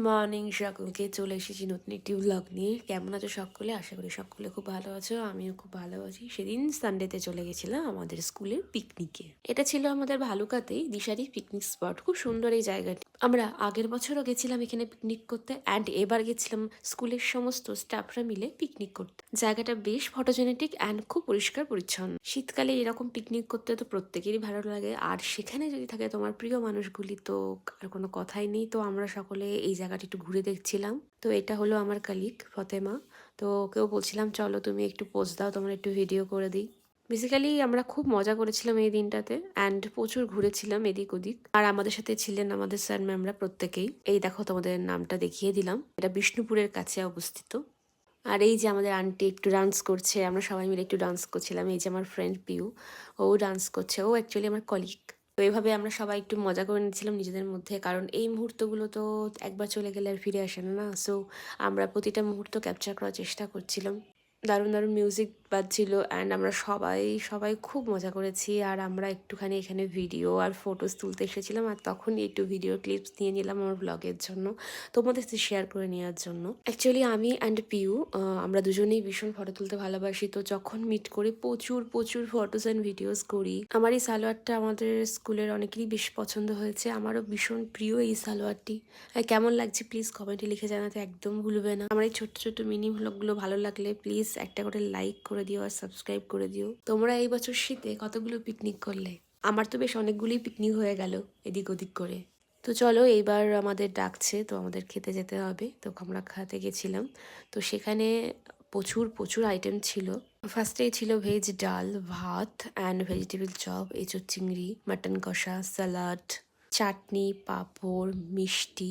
Morning সকলকে, চলে এসেছি নতুন একটি ব্লগ নিয়ে। কেমন আছো সকলে? আশা করি সকলে খুব ভালো আছো, আমিও খুব ভালো আছি। সেদিন সানডেতে চলে গেছিলাম আমাদের স্কুলের পিকনিকে। এটা ছিল আমাদের ভালুকাতেই দিশারি পিকনিক স্পট। খুব সুন্দর এই জায়গাটি। আমরা আগের বছরও গেছিলাম এখানে পিকনিক করতে, অ্যান্ড এবার গেছিলাম স্কুলের সমস্ত স্টাফরা মিলে পিকনিক করতে। জায়গাটা বেশ ফটোজেনেটিক অ্যান্ড খুব পরিষ্কার পরিচ্ছন্ন। শীতকালে এরকম পিকনিক করতে তো প্রত্যেকেরই ভালো লাগে, আর সেখানে যদি থাকে তোমার প্রিয় মানুষগুলি তো আর কোনো কথাই নেই। তো আমরা সকলে এই জায়গাটি একটু ঘুরে দেখছিলাম। তো এটা হলো আমার কালিগ ফতেমা। তো ওকেও বলছিলাম চলো তুমি একটু পোজ দাও, তোমার একটু ভিডিও করে দিই। বেসিক্যালি আমরা খুব মজা করেছিলাম এই দিনটাতে, অ্যান্ড প্রচুর ঘুরেছিলাম এদিক ওদিক। আর আমাদের সাথে ছিলেন আমাদের স্যার ম্যামরা প্রত্যেকেই। এই দেখো তোমাদের নামটা দেখিয়ে দিলাম, এটা বিষ্ণুপুরের কাছে অবস্থিত। আর এই যে আমাদের আন্টি একটু ডান্স করছে, আমরা সবাই মিলে একটু ডান্স করছিলাম। এই যে আমার ফ্রেন্ড পিউ, ও ডান্স করছে, ও অ্যাকচুয়ালি আমার কলিগ। তো এইভাবে আমরা সবাই একটু মজা করে নিচ্ছিলাম নিজেদের মধ্যে, কারণ এই মুহূর্তগুলো তো একবার চলে গেলে আর ফিরে আসে না না। সো আমরা প্রতিটা মুহূর্ত ক্যাপচার করার চেষ্টা করছিলাম। দারুণ দারুণ মিউজিক বাজছিল, অ্যান্ড আমরা সবাই সবাই খুব মজা করেছি। আর আমরা একটুখানি এখানে ভিডিও আর ফটোস তুলতে এসেছিলাম, আর তখনই একটু ভিডিও ক্লিপস নিয়ে নিলাম আমার ব্লগের জন্য, তোমাদের সাথে শেয়ার করে নেওয়ার জন্য। অ্যাকচুয়ালি আমি অ্যান্ড পিউ আমরা দুজনেই ভীষণ ফটো তুলতে ভালোবাসি। তো যখন মিট করি প্রচুর প্রচুর ফটোস অ্যান্ড ভিডিওস করি। আমার এই সালোয়ারটা আমাদের স্কুলের অনেকেরই বেশ পছন্দ হয়েছে, আমারও ভীষণ প্রিয় এই সালোয়ারটি। কেমন লাগছে প্লিজ কমেন্টে লিখে জানাতে একদম ভুলবে না। আমার এই ছোট্ট ছোট্ট মিনি ভ্লগগুলো ভালো লাগলে প্লিজ একটা করে লাইক করে দিও আর সাবস্ক্রাইব করে দিও। তোমরা এই বছর শীতে কতগুলো পিকনিক করলে? আমার তো বেশ অনেকগুলোই পিকনিক হয়ে গেল এদিক ওদিক করে। তো চলো এইবার আমাদের ডাকছে, তো আমাদের খেতে যেতে হবে। তো আমরা খাতে গেছিলাম, তো সেখানে প্রচুর প্রচুর আইটেম ছিল। ফার্স্টেই ছিল ভেজ ডাল ভাত অ্যান্ড ভেজিটেবল চপ, এঁচোড় চিংড়ি, মাটন কষা, স্যালাড, চাটনি, পাঁপড়, মিষ্টি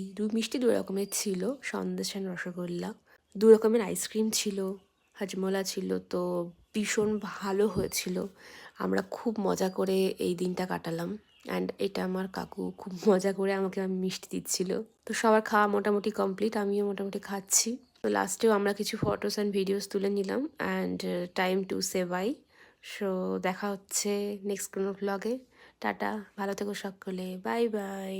দু রকমের ছিল, সন্দেশ অ্যান্ড রসগোল্লা। দু রকমের আইসক্রিম ছিল, হাজমোলা ছিল। তো ভীষণ ভালো হয়েছিল। আমরা খুব মজা করে এই দিনটা কাটালাম। অ্যান্ড এটা আমার কাকু খুব মজা করে আমাকে মিষ্টি দিচ্ছিল। তো সবার খাওয়া মোটামুটি কমপ্লিট, আমিও মোটামুটি খাচ্ছি। তো লাস্টেও আমরা কিছু ফটোস অ্যান্ড ভিডিওস তুলে নিলাম, and time to say bye. So দেখা হচ্ছে নেক্সট কোনো ভ্লগে। টাটা, ভালো থেকো সকলে, বাই বাই।